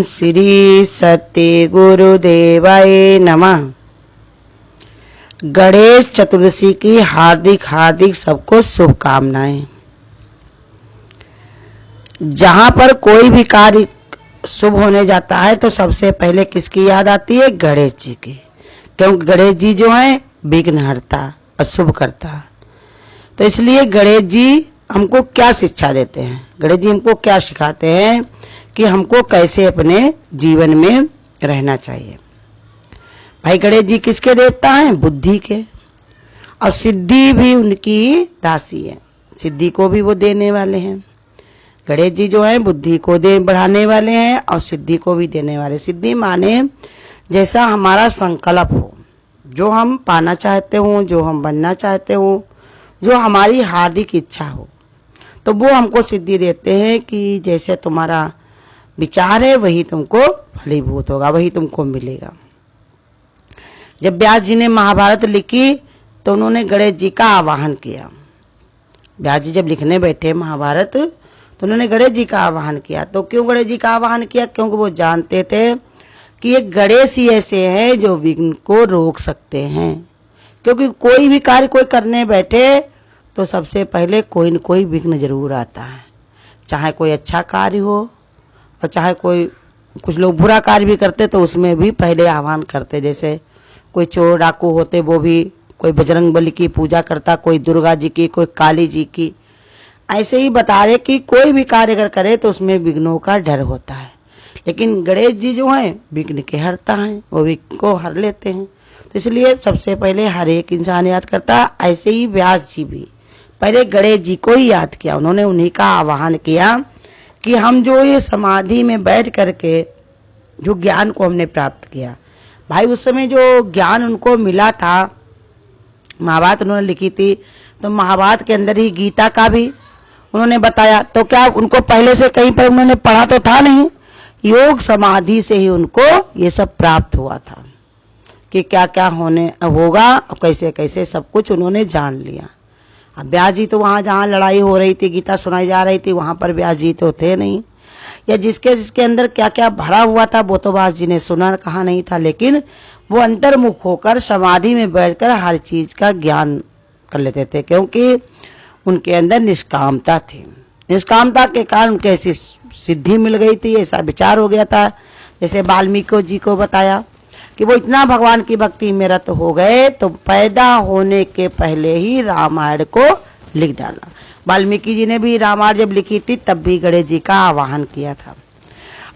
श्री सत्य गुरुदेवाय नमः। गणेश चतुर्दशी की हार्दिक हार्दिक सबको शुभकामनाएं। जहां पर कोई भी कार्य शुभ होने जाता है तो सबसे पहले किसकी याद आती है? गणेश जी की, क्योंकि गणेश जी जो है विघ्नहर्ता और शुभ करता। तो इसलिए गणेश जी हमको क्या शिक्षा देते हैं, गणेश जी हमको क्या सिखाते हैं कि हमको कैसे अपने जीवन में रहना चाहिए। भाई गणेश जी किसके देवता हैं? बुद्धि के, और सिद्धि भी उनकी दासी है, सिद्धि को भी वो देने वाले हैं। गणेश जी जो है बुद्धि को बढ़ाने वाले हैं और सिद्धि को भी देने वाले। सिद्धि माने जैसा हमारा संकल्प हो, जो हम पाना चाहते हो, जो हम बनना चाहते हो, जो हमारी हार्दिक इच्छा हो, तो वो हमको सिद्धि देते हैं कि जैसे तुम्हारा विचार है वही तुमको फलीभूत होगा, वही तुमको मिलेगा। जब व्यास जी ने महाभारत लिखी तो उन्होंने गणेश जी का आवाहन किया। व्यास जी जब लिखने बैठे महाभारत तो उन्होंने गणेश जी का आवाहन किया। तो क्यों गणेश जी का आवाहन किया? क्योंकि वो जानते थे कि ये गणेश ही ऐसे हैं जो विघ्न को रोक सकते हैं। क्योंकि कोई भी कार्य कोई करने बैठे तो सबसे पहले कोई न कोई विघ्न जरूर आता है, चाहे कोई अच्छा कार्य हो और चाहे कोई, कुछ लोग बुरा कार्य भी करते तो उसमें भी पहले आह्वान करते। जैसे कोई चोर डाकू होते वो भी कोई बजरंग बली की पूजा करता, कोई दुर्गा जी की, कोई काली जी की। ऐसे ही बता रहे कि कोई भी कार्य अगर करे तो उसमें विघ्नों का डर होता है, लेकिन गणेश जी जो हैं विघ्न के हरता हैं, वो विघ्न को हर लेते हैं। तो इसलिए सबसे पहले हर एक इंसान याद करता। ऐसे ही व्यास जी भी पहले गणेश जी को ही याद किया, उन्होंने उन्हीं का आवाहन किया कि हम जो ये समाधि में बैठ करके जो ज्ञान को हमने प्राप्त किया, भाई उस समय जो ज्ञान उनको मिला था, महाभारत उन्होंने लिखी थी तो महाभारत के अंदर ही गीता का भी उन्होंने बताया। तो क्या उनको पहले से कहीं पर उन्होंने पढ़ा तो था नहीं, योग समाधि से ही उनको ये सब प्राप्त हुआ था कि क्या क्या होने होगा और कैसे कैसे सब कुछ उन्होंने जान लिया। अब व्यास जी तो वहां जहां लड़ाई हो रही थी, गीता सुनाई जा रही थी, वहां पर व्यास जी तो थे नहीं, या जिसके जिसके अंदर क्या क्या भरा हुआ था वो तो व्यास जी ने सुना कहा नहीं था, लेकिन वो अंतर्मुख होकर समाधि में बैठकर हर चीज का ज्ञान कर लेते थे, क्योंकि उनके अंदर निष्कामता थी। निष्कामता के कारण उनके ऐसी सिद्धि मिल गई थी, ऐसा विचार हो गया था। जैसे वाल्मीकि जी को बताया कि वो इतना भगवान की भक्ति में रत हो गए तो पैदा होने के पहले ही रामायण को लिख डाला। वाल्मीकि जी ने भी रामायण जब लिखी थी तब भी गणेश जी का आवाहन किया था,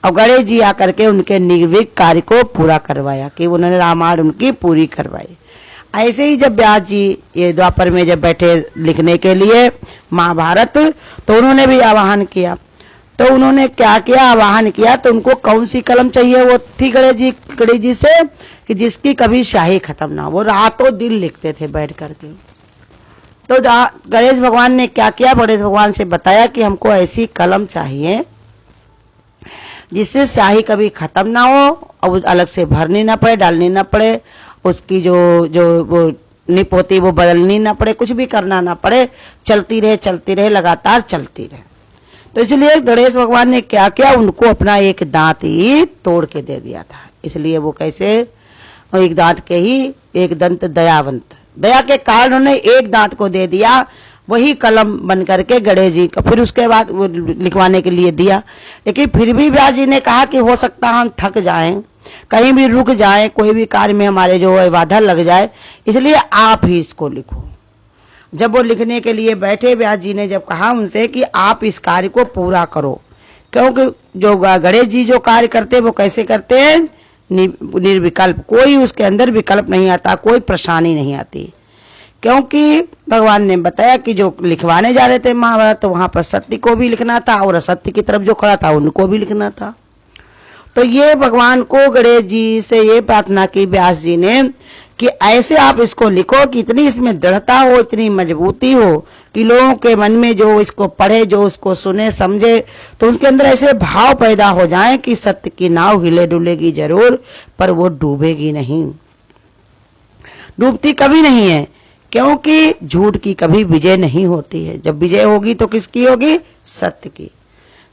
और गणेश जी आकर के उनके निर्विघ्न कार्य को पूरा करवाया कि उन्होंने रामायण उनकी पूरी करवाई। ऐसे ही जब व्यास जी ये द्वापर में जब बैठे लिखने के लिए महाभारत, तो उन्होंने भी आवाहन किया। तो उन्होंने क्या किया? आवाहन किया तो उनको कौन सी कलम चाहिए? वो थी गणेश जी से कि जिसकी कभी शाही खत्म ना हो। वो रातों दिन लिखते थे बैठ करके। तो गणेश भगवान ने क्या किया? गणेश भगवान से बताया कि हमको ऐसी कलम चाहिए जिसमें स्याही कभी खत्म ना हो और अलग से भरनी ना पड़े, डालनी ना पड़े, उसकी जो वो निप होती वो बदलनी ना पड़े, कुछ भी करना ना पड़े, चलती रहे लगातार चलती रहे। तो इसलिए गणेश भगवान ने क्या किया? उनको अपना एक दांत ही तोड़ के दे दिया था। इसलिए वो कैसे? एक दांत के ही एक दंत दयावंत, दया के कारण उन्होंने एक दांत को दे दिया, वही कलम बन करके गणेश जी का फिर उसके बाद वो लिखवाने के लिए दिया। लेकिन फिर भी व्यास जी ने कहा कि हो सकता हम थक जाएं, कहीं भी रुक जाएं, कोई भी कार्य में हमारे जो है बाधा लग जाए, इसलिए आप ही इसको लिखो। जब वो लिखने के लिए बैठे, व्यास जी ने जब कहा उनसे कि आप इस कार्य को पूरा करो, क्योंकि जो गणेश जी जो कार्य करते वो कैसे करते हैं? निर्विकल्प, कोई उसके अंदर विकल्प नहीं आता, कोई परेशानी नहीं आती। क्योंकि भगवान ने बताया कि जो लिखवाने जा रहे थे महाभारत, तो वहां पर सत्य को भी लिखना था और असत्य की तरफ जो खड़ा था उनको भी लिखना था। तो ये भगवान को गणेश जी से ये प्रार्थना की व्यास जी ने कि ऐसे आप इसको लिखो कि इतनी इसमें दृढ़ता हो, इतनी मजबूती हो कि लोगों के मन में जो इसको पढ़े, जो उसको सुने समझे, तो उसके अंदर ऐसे भाव पैदा हो जाएं कि सत्य की नाव हिले डुलेगी जरूर पर वो डूबेगी नहीं, डूबती कभी नहीं है, क्योंकि झूठ की कभी विजय नहीं होती है। जब विजय होगी तो किसकी होगी? सत्य की।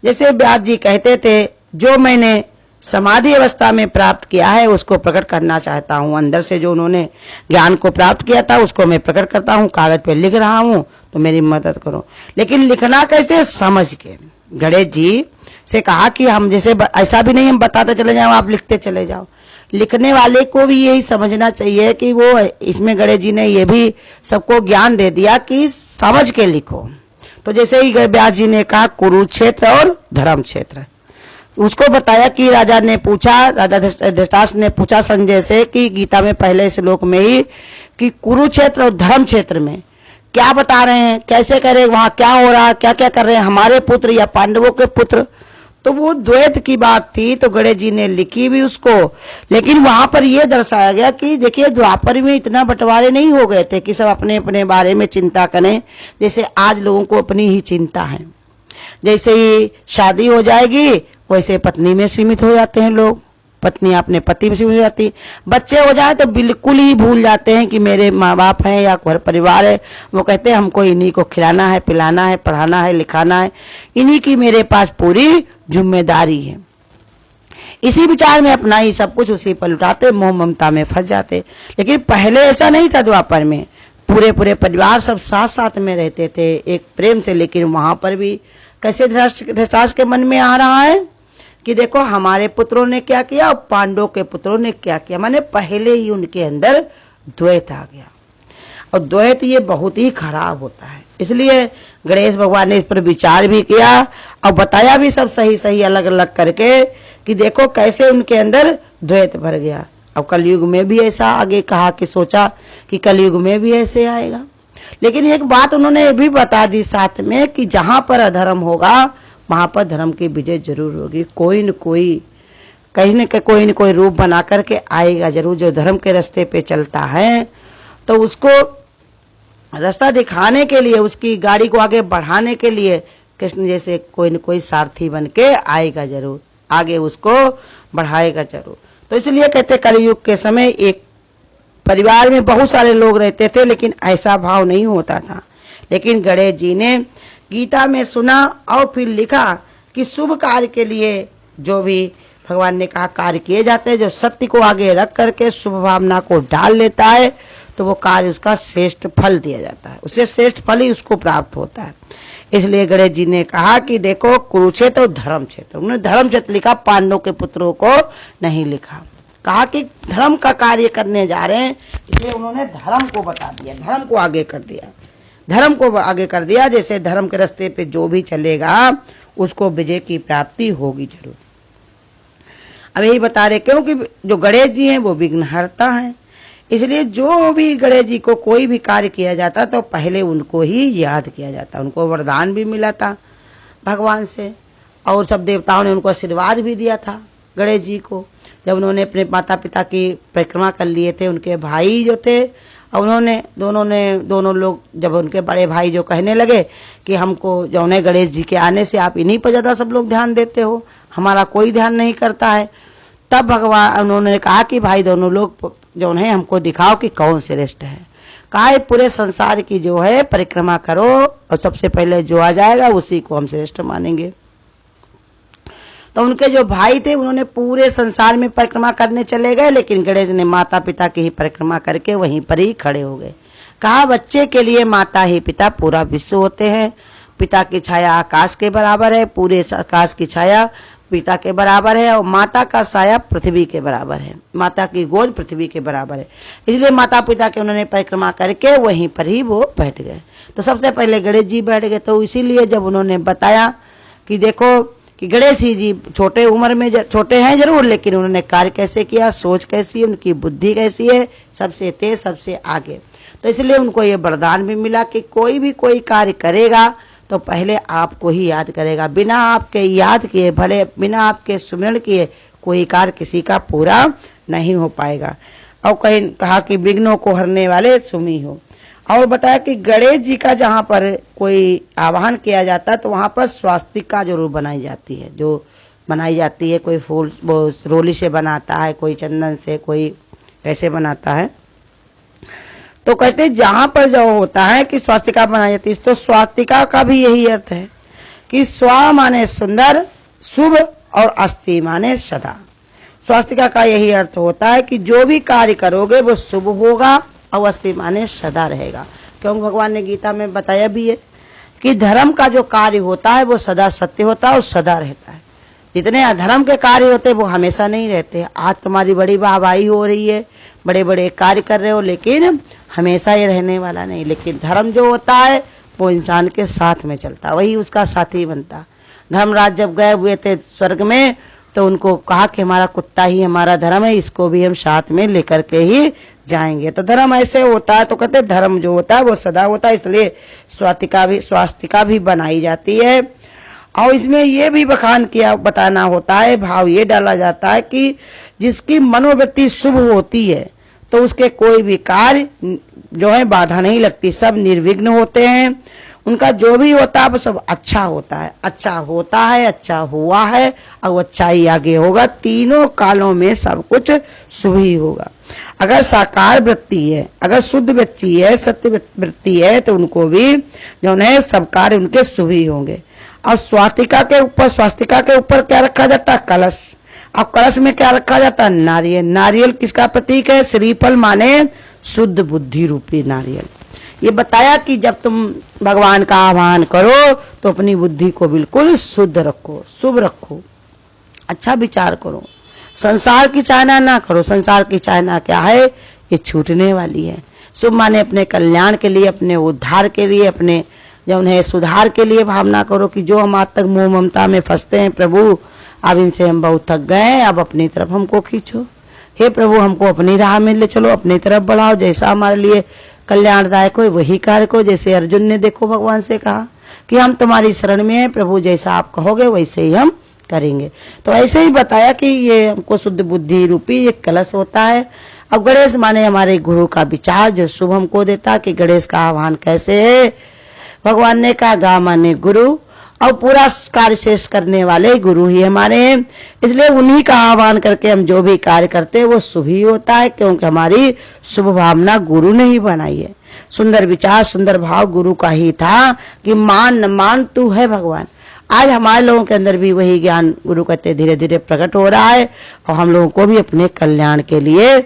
जैसे व्यास जी कहते थे, जो मैंने समाधि अवस्था में प्राप्त किया है उसको प्रकट करना चाहता हूँ। अंदर से जो उन्होंने ज्ञान को प्राप्त किया था उसको मैं प्रकट करता हूँ, कागज पे लिख रहा हूँ, तो मेरी मदद करो। लेकिन लिखना कैसे? समझ के। गणेश जी से कहा कि हम जैसे ऐसा भी नहीं हम बताते चले जाओ, आप लिखते चले जाओ। लिखने वाले को भी यही समझना चाहिए कि वो, इसमें गणेश जी ने ये भी सबको ज्ञान दे दिया कि समझ के लिखो। तो जैसे ही व्यास जी ने कहा कुरुक्षेत्र और धर्म क्षेत्र, उसको बताया कि राजा धृतराष्ट्र ने पूछा संजय से कि गीता में पहले श्लोक में ही कि कुरुक्षेत्र और धर्म क्षेत्र में क्या बता रहे हैं, कैसे करें, वहां क्या हो रहा है, क्या क्या कर रहे हैं, हमारे पुत्र या पांडवों के पुत्र। तो वो द्वैत की बात थी, तो गणेश जी ने लिखी भी उसको। लेकिन वहां पर यह दर्शाया गया कि देखिए द्वापर में इतना बंटवारे नहीं हो गए थे कि सब अपने अपने बारे में चिंता करें, जैसे आज लोगों को अपनी ही चिंता है। जैसे ही शादी हो जाएगी वैसे पत्नी में सीमित हो जाते हैं लोग, पत्नी अपने पति में सीमित हो जाती है। बच्चे हो जाए तो बिल्कुल ही भूल जाते हैं कि मेरे माँ बाप हैं या घर परिवार है, वो कहते हैं हमको इन्हीं को खिलाना है, पिलाना है, पढ़ाना है, लिखाना है, इन्हीं की मेरे पास पूरी जिम्मेदारी है। इसी विचार में अपना ही सब कुछ उसी पर लुटाते, मोह ममता में फंस जाते। लेकिन पहले ऐसा नहीं था, द्वापर में पूरे पूरे परिवार सब साथ साथ में रहते थे एक प्रेम से। लेकिन वहां पर भी कैसे धृतराष्ट्र के मन में आ रहा है कि देखो हमारे पुत्रों ने क्या किया और पांडवों के पुत्रों ने क्या किया, माने पहले ही उनके अंदर द्वैत आ गया। और द्वैत ये बहुत ही खराब होता है, इसलिए गणेश भगवान ने इस पर विचार भी किया और बताया भी सब सही सही अलग अलग करके कि देखो कैसे उनके अंदर द्वैत भर गया। अब कलयुग में भी ऐसा आगे कहा कि सोचा कि कलयुग में भी ऐसे आएगा। लेकिन एक बात उन्होंने ये भी बता दी साथ में कि जहां पर अधर्म होगा वहां पर धर्म की विजय जरूर होगी। कोई न कोई कहीं न कोई न कोई रूप बना करके आएगा जरूर। जो धर्म के रास्ते पे चलता है तो उसको रास्ता दिखाने के लिए, उसकी गाड़ी को आगे बढ़ाने के लिए कृष्ण जैसे कोई न कोई सारथी बन के आएगा जरूर, आगे उसको बढ़ाएगा जरूर। तो इसलिए कहते कलयुग के समय एक परिवार में बहुत सारे लोग रहते थे लेकिन ऐसा भाव नहीं होता था। लेकिन गणेश जी ने गीता में सुना और फिर लिखा कि शुभ कार्य के लिए जो भी भगवान ने कहा कार्य किए जाते हैं, जो सत्य को आगे रख करके शुभ भावना को डाल लेता है तो वो कार्य उसका श्रेष्ठ फल दिया जाता है, उससे श्रेष्ठ फल ही उसको प्राप्त होता है। इसलिए गणेश जी ने कहा कि देखो कुरुक्षेत्र और धर्म क्षेत्र, उन्होंने धर्म क्षेत्र लिखा, पांडवों के पुत्रों को नहीं लिखा। कहा कि धर्म का कार्य करने जा रहे हैं, इसलिए उन्होंने धर्म को बता दिया, धर्म को आगे कर दिया, धर्म को आगे कर दिया। जैसे धर्म के रास्ते पे जो भी चलेगा उसको विजय की प्राप्ति होगी जरूर। अब यही बता रहे क्योंकि जो गणेश जी हैं वो विघ्नहर्ता हैं, इसलिए जो भी गणेश जी को कोई भी कार्य किया जाता तो पहले उनको ही याद किया जाता। उनको वरदान भी मिला था भगवान से और सब देवताओं ने उनको आशीर्वाद भी दिया था गणेश जी को। जब उन्होंने अपने माता पिता की परिक्रमा कर लिए थे, उनके भाई जो थे और उन्होंने दोनों लोग जब उनके बड़े भाई जो कहने लगे कि हमको जो है गणेश जी के आने से आप इन्हीं पर ज्यादा सब लोग ध्यान देते हो, हमारा कोई ध्यान नहीं करता है, तब भगवान उन्होंने कहा कि भाई दोनों लोग जो है हमको दिखाओ कि कौन श्रेष्ठ है। कहा पूरे संसार की जो है परिक्रमा करो और सबसे पहले जो आ जाएगा उसी को हम श्रेष्ठ मानेंगे। तो उनके जो भाई थे उन्होंने पूरे संसार में परिक्रमा करने चले गए, लेकिन गणेश ने माता पिता की ही परिक्रमा करके वहीं पर ही खड़े हो गए। कहा बच्चे के लिए माता ही पिता पूरा विश्व होते हैं। पिता की छाया आकाश के बराबर है, पूरे आकाश की छाया पिता के बराबर है और माता का साया पृथ्वी के बराबर है, माता की गोद पृथ्वी के बराबर है। इसलिए माता पिता के उन्होंने परिक्रमा करके वहीं पर ही वो बैठ गए। तो सबसे पहले गणेश जी बैठ गए। तो इसीलिए जब उन्होंने बताया कि देखो कि गणेश जी छोटे उम्र में छोटे हैं जरूर, लेकिन उन्होंने कार्य कैसे किया, सोच कैसी है, उनकी बुद्धि कैसी है, सबसे तेज सबसे आगे। तो इसलिए उनको ये वरदान भी मिला कि कोई भी कोई कार्य करेगा तो पहले आपको ही याद करेगा। बिना आपके याद किए, भले बिना आपके सुमिरन किए कोई कार्य किसी का पूरा नहीं हो पाएगा। और कहा कि विघ्नों को हरने वाले सुमी हो। और बताया कि गणेश जी का जहाँ पर कोई आवाहन किया जाता है तो वहाँ पर स्वास्तिका जरूर बनाई जाती है, जो बनाई जाती है कोई फूल वो रोली से बनाता है, कोई चंदन से, कोई कैसे बनाता है। तो कहते जहां पर जो होता है कि स्वास्तिका बनाई जाती है, तो स्वास्तिका का भी यही अर्थ है कि स्वा माने सुंदर, शुभ और अस्ति माने सदा। स्वास्तिका का यही अर्थ होता है कि जो भी कार्य करोगे वो शुभ होगा, और अस्ति माने सदा रहेगा। क्योंकि भगवान ने गीता में बताया भी है कि धर्म का जो कार्य होता है वो सदा सत्य होता है और सदा रहता है। जितने अधर्म के कार्य होते हैं वो हमेशा नहीं रहते। आज तुम्हारी बड़ी वाहवाही हो रही है, बड़े बड़े कार्य कर रहे हो, लेकिन हमेशा ये रहने वाला नहीं। लेकिन धर्म जो होता है वो इंसान के साथ में चलता, वही उसका साथी बनता। धर्मराज जब गए हुए थे स्वर्ग में तो उनको कहा कि हमारा कुत्ता ही हमारा धर्म है, इसको भी हम साथ में लेकर के ही जाएंगे। तो धर्म ऐसे होता है। तो कहते धर्म जो होता है वो सदा होता है, इसलिए स्वास्तिका भी बनाई जाती है। और इसमें ये भी बखान किया बताना होता है, भाव ये डाला जाता है कि जिसकी मनोवृत्ति शुभ होती है तो उसके कोई भी कार्य जो है बाधा नहीं लगती, सब निर्विघ्न होते हैं। उनका जो भी होता है वो सब अच्छा होता है, अच्छा होता है, अच्छा हुआ है और अच्छा ही आगे होगा। तीनों कालों में सब कुछ शुभ ही होगा। अगर साकार वृत्ति है, अगर शुद्ध वृत्ति है, सत्य वृत्ति है, तो उनको भी जो है सब कार्य उनके शुभ ही होंगे। और स्वास्तिका के ऊपर क्या रखा जाता है? कलश। और कलश में क्या रखा जाता है? नारियल। नारियल किसका प्रतीक है? श्रीफल माने शुद्ध बुद्धि रूपी नारियल। ये बताया कि जब तुम भगवान का आह्वान करो तो अपनी बुद्धि को बिल्कुल शुद्ध रखो, शुभ रखो, अच्छा विचार करो। संसार की चाहना ना करो। संसार की चाहना क्या है? ये छूटने वाली है। शुभ माने अपने कल्याण के लिए, अपने उद्धार के लिए, अपने जो उन्हें सुधार के लिए भावना करो कि जो हम आज तक मोह ममता में फंसते हैं, प्रभु अब इनसे हम बहुत थक गए हैं, अब अपनी तरफ हमको खींचो। हे प्रभु हमको अपनी राह में ले चलो, अपनी तरफ बढ़ाओ, जैसा हमारे लिए कल्याणदायक हो वही कार्य को। जैसे अर्जुन ने देखो भगवान से कहा कि हम तुम्हारी शरण में हैं प्रभु, जैसा आप कहोगे वैसे ही हम करेंगे। तो ऐसे ही बताया कि ये हमको शुद्ध बुद्धि रूपी एक कलश होता है। अब गणेश माने हमारे गुरु का विचार जो शुभ हमको देता कि गणेश का आह्वान कैसे है। भगवान ने कहा गा माने गुरु, और पूरा कार्य शेष करने वाले गुरु ही हमारे हैं। इसलिए उन्हीं का आह्वान करके हम जो भी कार्य करते हैं वो शुभ ही होता है, क्योंकि हमारी शुभ भावना गुरु ने ही बनाई है। सुंदर विचार, सुंदर भाव गुरु का ही था कि मान न मान तू है भगवान। आज हमारे लोगों के अंदर भी वही ज्ञान गुरु कहते धीरे धीरे प्रकट हो रहा है, और हम लोगों को भी अपने कल्याण के लिए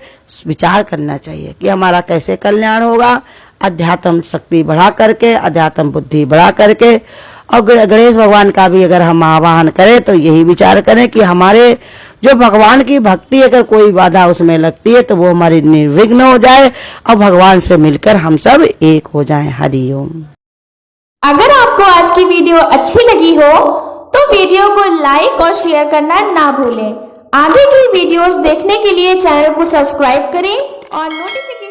विचार करना चाहिए कि हमारा कैसे कल्याण होगा। अध्यात्म शक्ति बढ़ा करके, अध्यात्म बुद्धि बढ़ा करके। और गणेश भगवान का भी अगर हम आह्वान करें तो यही विचार करें कि हमारे जो भगवान की भक्ति अगर कोई बाधा उसमें लगती है तो वो हमारी निर्विघ्न हो जाए और भगवान से मिलकर हम सब एक हो जाएं। हरि ओम। अगर आपको आज की वीडियो अच्छी लगी हो तो वीडियो को लाइक और शेयर करना ना भूलें। आगे की वीडियोस देखने के लिए चैनल को सब्सक्राइब करें और नोटिफिकेशन